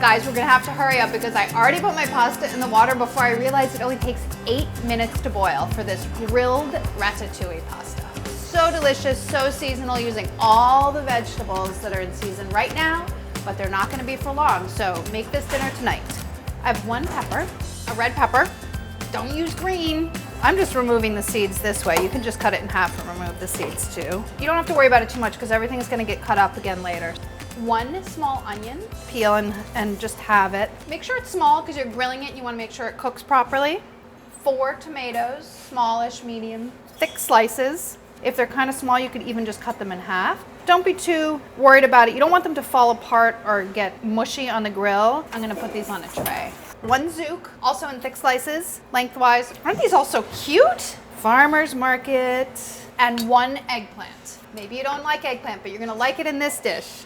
Guys, we're gonna have to hurry up because I already put my pasta in the water before I realized it only takes 8 minutes to boil for this grilled ratatouille pasta. So delicious, so seasonal, using all the vegetables that are in season right now, but they're not gonna be for long, so make this dinner tonight. I have 1 pepper, a red pepper. Don't use green. I'm just removing the seeds this way. You can just cut it in half and remove the seeds too. You don't have to worry about it too much because everything is gonna get cut up again later. 1 small onion, peel and just have it. Make sure it's small because you're grilling it and you want to make sure it cooks properly. 4 tomatoes, smallish, medium, thick slices. If they're kind of small, you could even just cut them in half. Don't be too worried about it. You don't want them to fall apart or get mushy on the grill. I'm gonna put these on a tray. 1 zouk, also in thick slices, lengthwise. Aren't these all so cute? Farmer's market. And 1 eggplant. Maybe you don't like eggplant, but you're gonna like it in this dish.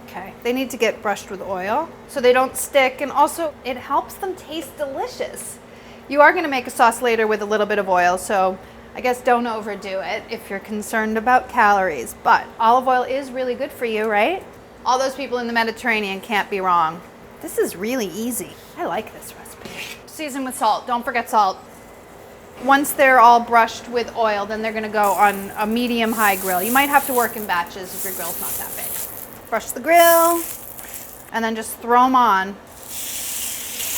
Okay, they need to get brushed with oil so they don't stick, and also it helps them taste delicious. You are gonna make a sauce later with a little bit of oil, so I guess don't overdo it if you're concerned about calories, but olive oil is really good for you, right? All those people in the Mediterranean can't be wrong. This is really easy. I like this recipe. Season with salt, don't forget salt. Once they're all brushed with oil, then they're gonna go on a medium-high grill. You might have to work in batches if your grill's not that big. Brush the grill, and then just throw them on.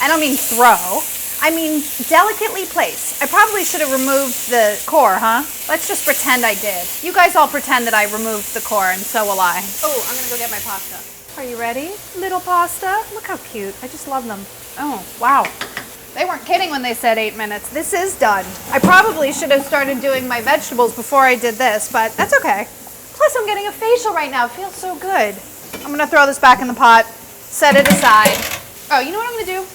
I don't mean throw, I mean delicately place. I probably should have removed the core, huh? Let's just pretend I did. You guys all pretend that I removed the core, and so will I. Oh, I'm gonna go get my pasta. Are you ready, little pasta? Look how cute, I just love them. Oh, wow. They weren't kidding when they said 8 minutes. This is done. I probably should have started doing my vegetables before I did this, but that's okay. Plus, I'm getting a facial right now. It feels so good. I'm gonna throw this back in the pot, set it aside. Oh, you know what I'm gonna do?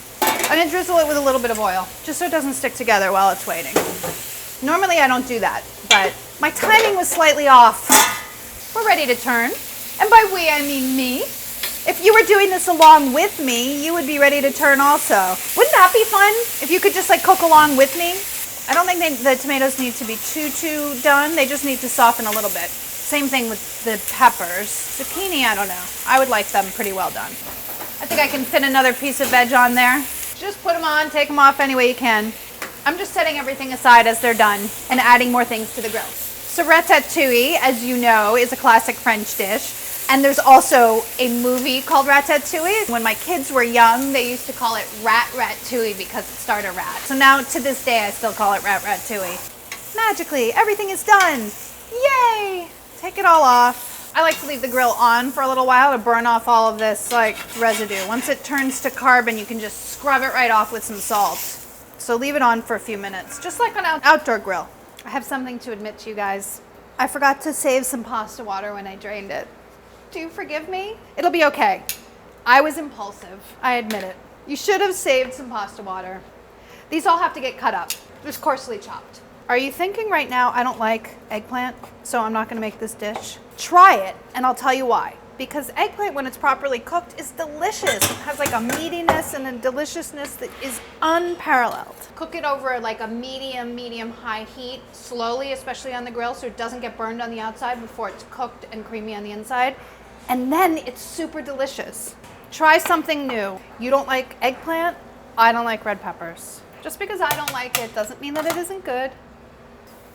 I'm gonna drizzle it with a little bit of oil, just so it doesn't stick together while it's waiting. Normally, I don't do that, but my timing was slightly off. We're ready to turn. And by we, I mean me. If you were doing this along with me, you would be ready to turn also. Wouldn't that be fun? If you could just like cook along with me? I don't think the tomatoes need to be too done. They just need to soften a little bit. Same thing with the peppers. Zucchini, I don't know. I would like them pretty well done. I think I can fit another piece of veg on there. Just put them on, take them off any way you can. I'm just setting everything aside as they're done and adding more things to the grill. So ratatouille, as you know, is a classic French dish. And there's also a movie called Ratatouille. When my kids were young, they used to call it Ratatouille because it starred a rat. So now to this day, I still call it Ratatouille. Magically, everything is done. Yay! Take it all off. I like to leave the grill on for a little while to burn off all of this like residue. Once it turns to carbon, you can just scrub it right off with some salt. So leave it on for a few minutes, just like on an outdoor grill. I have something to admit to you guys. I forgot to save some pasta water when I drained it. Do you forgive me? It'll be okay. I was impulsive, I admit it. You should have saved some pasta water. These all have to get cut up, just coarsely chopped. Are you thinking right now, I don't like eggplant, so I'm not gonna make this dish? Try it, and I'll tell you why. Because eggplant, when it's properly cooked, is delicious. It has like a meatiness and a deliciousness that is unparalleled. Cook it over like a medium-high heat, slowly, especially on the grill, so it doesn't get burned on the outside before it's cooked and creamy on the inside. And then it's super delicious. Try something new. You don't like eggplant? I don't like red peppers. Just because I don't like it doesn't mean that it isn't good.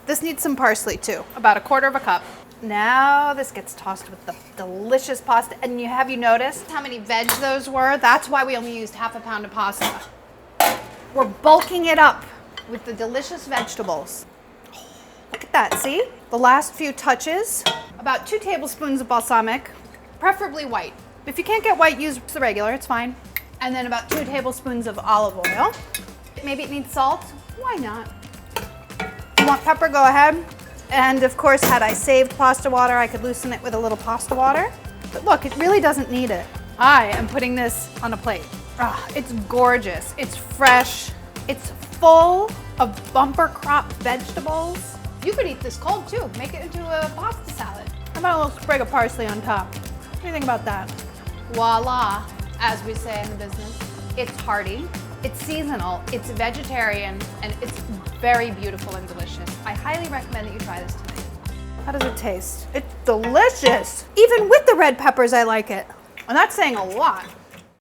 This needs some parsley too, about 1/4 cup. Now this gets tossed with the delicious pasta. And have you noticed how many veg those were? That's why we only used 1/2 pound of pasta. We're bulking it up with the delicious vegetables. Oh, look at that, see? The last few touches, about 2 tablespoons of balsamic, preferably white. If you can't get white, use the regular, it's fine. And then about 2 tablespoons of olive oil. Maybe it needs salt, why not? You want pepper, go ahead. And of course, had I saved pasta water, I could loosen it with a little pasta water. But look, it really doesn't need it. I am putting this on a plate. Ah, it's gorgeous, it's fresh, it's full of bumper crop vegetables. You could eat this cold too, make it into a pasta salad. How about a little sprig of parsley on top? What do you think about that? Voila, as we say in the business. It's hearty, it's seasonal, it's vegetarian, and it's very beautiful and delicious. I highly recommend that you try this tonight. How does it taste? It's delicious. Even with the red peppers, I like it. And that's saying a lot.